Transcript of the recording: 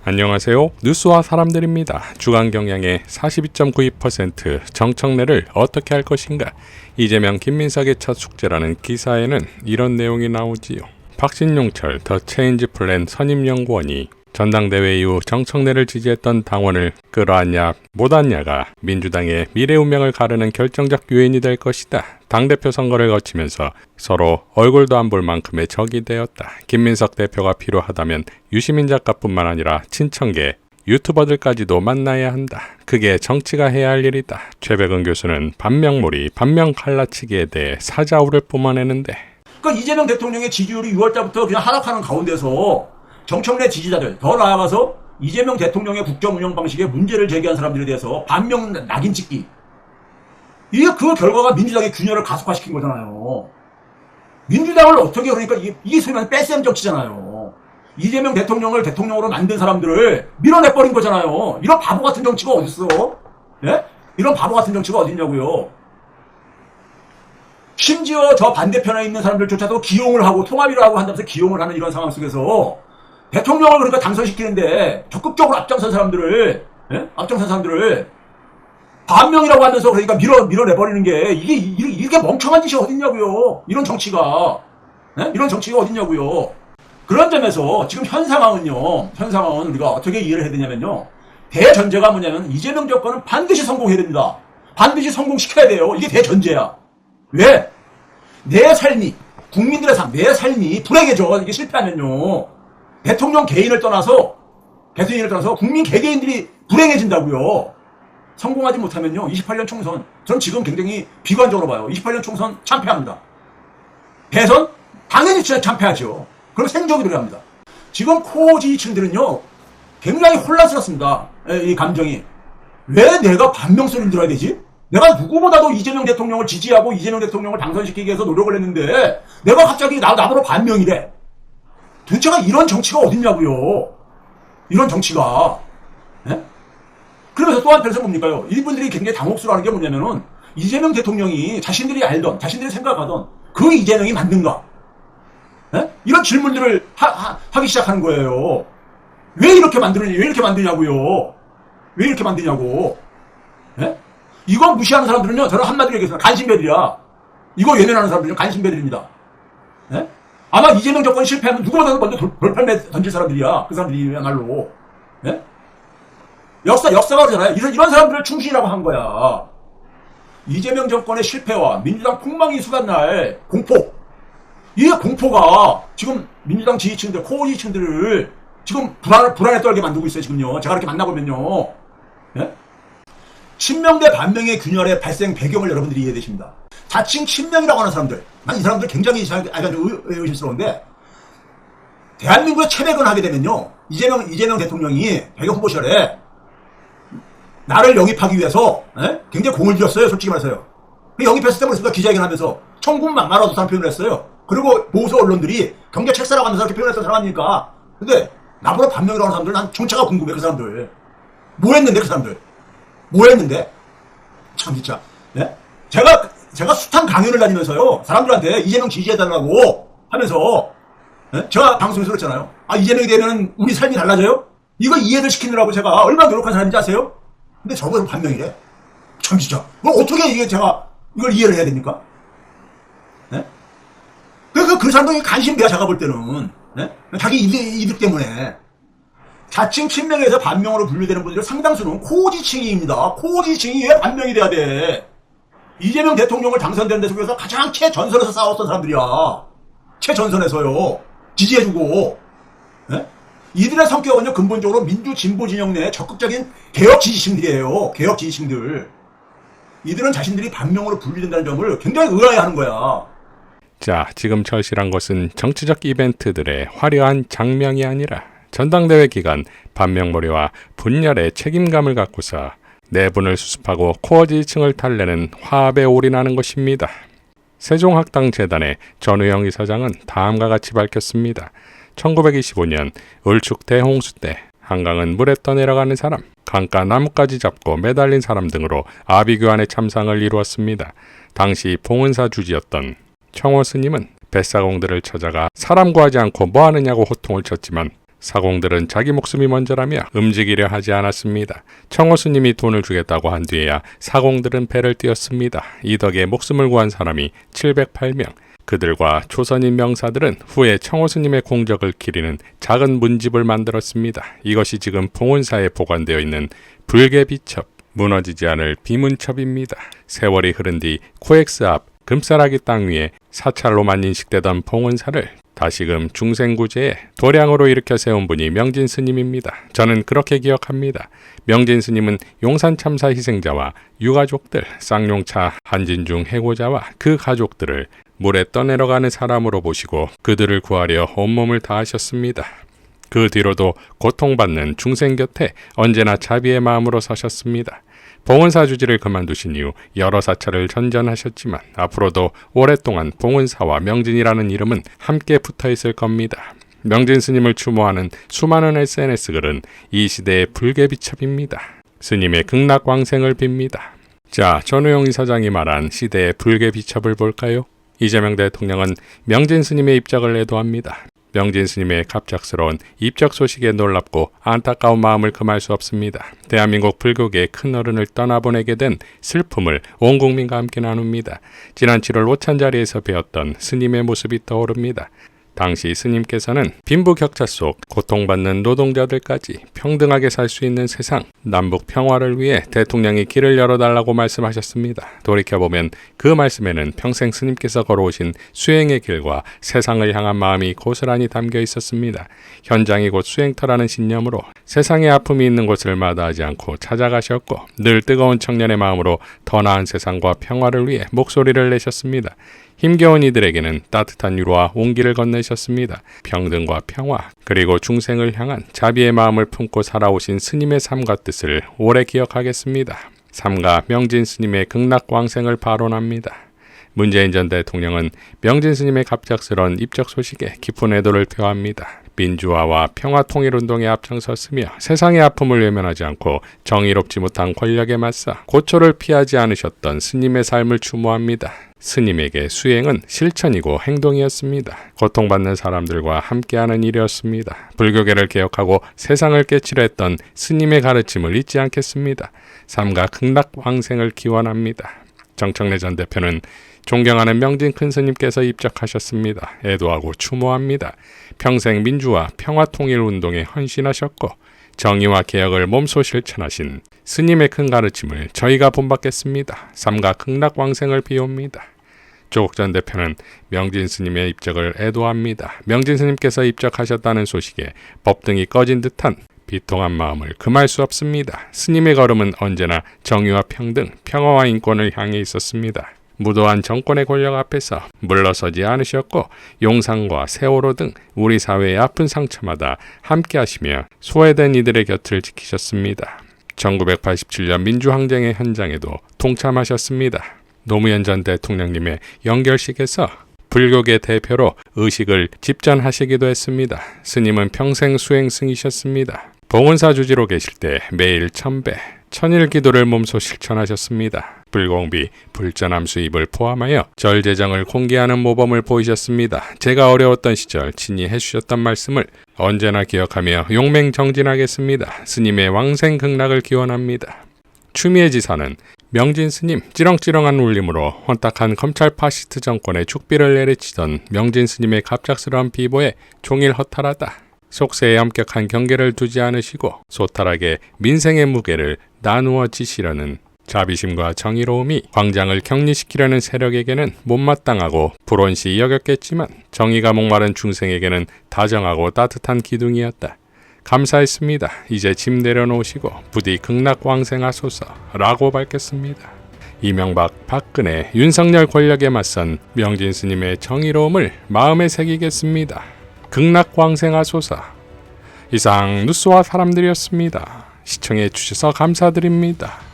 안녕하세요. 뉴스와 사람들입니다. 주간 경향의 42.92% 정청래를 어떻게 할 것인가? 이재명 김민석의 첫 숙제라는 기사에는 이런 내용이 나오지요. 박신용철 더 체인지 플랜 선임연구원이 전당대회 이후 정청래를 지지했던 당원을 끌어안냐 못안냐가 민주당의 미래 운명을 가르는 결정적 요인이 될 것이다. 당대표 선거를 거치면서 서로 얼굴도 안 볼 만큼의 적이 되었다. 김민석 대표가 필요하다면 유시민 작가뿐만 아니라 친청계 유튜버들까지도 만나야 한다. 그게 정치가 해야 할 일이다. 최백은 교수는 반명몰이, 반명 갈라치기에 대해 사자우를 뿜어내는데, 그러니까 이재명 대통령의 지지율이 6월달부터 그냥 하락하는 가운데서 정청래 지지자들, 더 나아가서 이재명 대통령의 국정 운영 방식에 문제를 제기한 사람들에 대해서 반명 낙인 찍기. 이게 그 결과가 민주당의 균열을 가속화시킨 거잖아요. 민주당을 어떻게, 그러니까 이게 소위 말하는 뺏셈 정치잖아요. 이재명 대통령을 대통령으로 만든 사람들을 밀어내버린 거잖아요. 이런 바보 같은 정치가 어딨어? 예? 이런 바보 같은 정치가 어딨냐고요. 심지어 저 반대편에 있는 사람들조차도 기용을 하고 통합이라고 한다면서 기용을 하는 이런 상황 속에서 대통령을 그러니까 당선시키는데 적극적으로 앞장선 사람들을, 예? 앞장선 사람들을 반명이라고 하면서 그러니까 밀어내버리는 게 이게 멍청한 짓이 어딨냐고요. 이런 정치가. 예? 이런 정치가 어딨냐고요. 그런 점에서 지금 현 상황은 우리가 어떻게 이해를 해야 되냐면요. 대전제가 뭐냐면 이재명 정권은 반드시 성공해야 됩니다. 반드시 성공시켜야 돼요. 이게 대전제야. 왜? 내 삶이, 국민들의 삶, 내 삶이 불행해져. 이게 실패하면요. 대통령 개인을 떠나서 국민 개개인들이 불행해진다고요. 성공하지 못하면요. 28년 총선, 전 지금 굉장히 비관적으로 봐요. 28년 총선 참패합니다. 대선? 당연히 참패하죠. 그럼 생존이 들어갑니다. 지금 코어 지지층들은요. 굉장히 혼란스럽습니다. 이 감정이. 왜 내가 반명 소리를 들어야 되지? 내가 누구보다도 이재명 대통령을 지지하고 이재명 대통령을 당선시키기 위해서 노력을 했는데 내가 갑자기 나보고 반명이래. 도대체가 이런 정치가 어딨냐고요. 이런 정치가. 예? 그러면서 또 한편에서 뭡니까요? 이분들이 굉장히 당혹스러워하는 게 뭐냐면은 이재명 대통령이 자신들이 알던, 자신들이 생각하던 그 이재명이 맞는가? 예? 이런 질문들을 하기 시작하는 거예요. 왜 이렇게 만드냐고요. 왜 이렇게 만드냐고. 예? 이거 무시하는 사람들은요, 저는 한마디로 얘기했습니다. 간신배들이야. 이거 외면하는 사람들은요, 간신배들입니다. 예? 아마 이재명 정권이 실패하면 누구보다도 먼저 돌팔매 던질 사람들이야. 그 사람들이야말로. 예? 역사가 그러잖아요. 이런 사람들을 충신이라고 한 거야. 이재명 정권의 실패와 민주당 폭망이 수간 날 공포. 이 공포가 지금 민주당 지지층들, 코어 지지층들을 지금 불안에 떨게 만들고 있어요, 지금요. 제가 이렇게 만나보면요. 예? 친명 대 반명의 균열의 발생 배경을 여러분들이 이해되십니다. 자칭 친명이라고 하는 사람들, 난 이 사람들 굉장히 의심스러운데, 대한민국에 체백을 하게 되면요, 이재명 대통령이 배경 후보 시절에 나를 영입하기 위해서 굉장히 공을 들였어요, 솔직히 말해서요. 영입했을 때 그렇습니다. 기자회견 하면서 천군만마라도 사람 표현을 했어요. 그리고 보수 언론들이 경제 책사라고 하면서 이렇게 표현했던 사람 아닙니까? 근데 나보다 반명이라고 하는 사람들, 난 정체가 궁금해. 그 사람들 뭐 했는데, 그 사람들 뭐 했는데? 참 진짜. 예? 제가 숱한 강연을 다니면서요, 사람들한테 이재명 지지해달라고 하면서, 예? 제가 방송에서 그랬잖아요. 아, 이재명이 되면 우리 삶이 달라져요? 이거 이해를 시키느라고 제가 얼마나 노력한 사람인지 아세요? 근데 저보다 반명이래. 참 진짜. 그럼 어떻게 제가 이걸 이해를 해야 됩니까? 예? 그 사람들이 관심돼야 제가 볼 때는, 예? 자기 이득 때문에. 자칭 친명에서 반명으로 분류되는 분들의 상당수는 코지층입니다. 코지층이 왜 반명이 돼야 돼? 이재명 대통령을 당선되는 데 속에서 가장 최전선에서 싸웠던 사람들이야. 최전선에서요. 지지해주고. 예? 이들의 성격은요, 근본적으로 민주 진보 진영 내 적극적인 개혁 지지층들이에요. 개혁 지지층들. 이들은 자신들이 반명으로 분류된다는 점을 굉장히 의아해하는 거야. 자, 지금 절실한 것은 정치적 이벤트들의 화려한 장명이 아니라 전당대회 기간 반명몰이와 분열의 책임감을 갖고서 내분을 수습하고 코어 지지층을 달래는 화합에 올인하는 것입니다. 세종학당재단의 전우영 이사장은 다음과 같이 밝혔습니다. 1925년 을축 대홍수 때 한강은 물에 떠내려가는 사람, 강가 나뭇가지 잡고 매달린 사람 등으로 아비규환의 참상을 이루었습니다. 당시 봉은사 주지였던 청호 스님은 뱃사공들을 찾아가 사람 구하지 않고 뭐하느냐고 호통을 쳤지만 사공들은 자기 목숨이 먼저라며 움직이려 하지 않았습니다. 청호 스님이 돈을 주겠다고 한 뒤에야 사공들은 배를 띄웠습니다. 이 덕에 목숨을 구한 사람이 708명. 그들과 조선인 명사들은 후에 청호 스님의 공적을 기리는 작은 문집을 만들었습니다. 이것이 지금 봉은사에 보관되어 있는 불계 비첩, 무너지지 않을 비문첩입니다. 세월이 흐른 뒤 코엑스 앞 금싸라기 땅 위에 사찰로만 인식되던 봉은사를 다시금 중생구제에 도량으로 일으켜 세운 분이 명진 스님입니다. 저는 그렇게 기억합니다. 명진 스님은 용산 참사 희생자와 유가족들, 쌍용차 한진중 해고자와 그 가족들을 물에 떠내려가는 사람으로 보시고 그들을 구하려 온몸을 다하셨습니다. 그 뒤로도 고통받는 중생 곁에 언제나 자비의 마음으로 서셨습니다. 봉은사 주지를 그만두신 이후 여러 사찰을 전전하셨지만 앞으로도 오랫동안 봉은사와 명진이라는 이름은 함께 붙어있을 겁니다. 명진 스님을 추모하는 수많은 SNS 글은 이 시대의 불계 비첩입니다. 스님의 극락왕생을 빕니다. 자, 전우영 이사장이 말한 시대의 불계 비첩을 볼까요? 이재명 대통령은 명진 스님의 입적을 애도합니다. 명진 스님의 갑작스러운 입적 소식에 놀랍고 안타까운 마음을 금할 수 없습니다. 대한민국 불교계의 큰 어른을 떠나보내게 된 슬픔을 온 국민과 함께 나눕니다. 지난 7월 오찬 자리에서 배웠던 스님의 모습이 떠오릅니다. 당시 스님께서는 빈부격차 속 고통받는 노동자들까지 평등하게 살 수 있는 세상, 남북 평화를 위해 대통령이 길을 열어달라고 말씀하셨습니다. 돌이켜보면 그 말씀에는 평생 스님께서 걸어오신 수행의 길과 세상을 향한 마음이 고스란히 담겨 있었습니다. 현장이 곧 수행터라는 신념으로 세상에 아픔이 있는 곳을 마다하지 않고 찾아가셨고 늘 뜨거운 청년의 마음으로 더 나은 세상과 평화를 위해 목소리를 내셨습니다. 힘겨운 이들에게는 따뜻한 위로와 온기를 건네셨습니다. 평등과 평화 그리고 중생을 향한 자비의 마음을 품고 살아오신 스님의 삶과 뜻을 오래 기억하겠습니다. 삼가 명진 스님의 극락왕생을 발언합니다. 문재인 전 대통령은 명진 스님의 갑작스러운 입적 소식에 깊은 애도를 표합니다. 민주화와 평화통일운동에 앞장섰으며 세상의 아픔을 외면하지 않고 정의롭지 못한 권력에 맞서 고초를 피하지 않으셨던 스님의 삶을 추모합니다. 스님에게 수행은 실천이고 행동이었습니다. 고통받는 사람들과 함께하는 일이었습니다. 불교계를 개혁하고 세상을 깨치려 했던 스님의 가르침을 잊지 않겠습니다. 삼가 극락왕생을 기원합니다. 정청래 전 대표는 존경하는 명진 큰 스님께서 입적하셨습니다. 애도하고 추모합니다. 평생 민주화 평화통일운동에 헌신하셨고 정의와 개혁을 몸소 실천하신 스님의 큰 가르침을 저희가 본받겠습니다. 삼가 극락왕생을 비옵니다. 조국 전 대표는 명진 스님의 입적을 애도합니다. 명진 스님께서 입적하셨다는 소식에 법등이 꺼진 듯한 비통한 마음을 금할 수 없습니다. 스님의 걸음은 언제나 정의와 평등, 평화와 인권을 향해 있었습니다. 무도한 정권의 권력 앞에서 물러서지 않으셨고 용산과 세월호 등 우리 사회의 아픈 상처마다 함께하시며 소외된 이들의 곁을 지키셨습니다. 1987년 민주항쟁의 현장에도 동참하셨습니다. 노무현 전 대통령님의 연결식에서 불교계 대표로 의식을 집전하시기도 했습니다. 스님은 평생 수행승이셨습니다. 봉은사 주지로 계실 때 매일 1000배, 1000일 기도를 몸소 실천하셨습니다. 불공비, 불전함 수입을 포함하여 절제정을 공개하는 모범을 보이셨습니다. 제가 어려웠던 시절 친히 해주셨던 말씀을 언제나 기억하며 용맹정진하겠습니다. 스님의 왕생 극락을 기원합니다. 추미애 지사는 명진 스님 찌렁찌렁한 울림으로 혼탁한 검찰 파시스트 정권의 축비를 내리치던 명진 스님의 갑작스러운 비보에 종일 허탈하다. 속세에 엄격한 경계를 두지 않으시고 소탈하게 민생의 무게를 나누어 지시려는 자비심과 정의로움이 광장을 격리시키려는 세력에게는 못마땅하고 불온시 여겼겠지만 정의가 목마른 중생에게는 다정하고 따뜻한 기둥이었다. 감사했습니다. 이제 짐 내려놓으시고 부디 극락왕생하소서라고 밝혔습니다. 이명박, 박근혜, 윤석열 권력에 맞선 명진 스님의 정의로움을 마음에 새기겠습니다. 극락왕생하소서. 이상 뉴스와 사람들이었습니다. 시청해 주셔서 감사드립니다.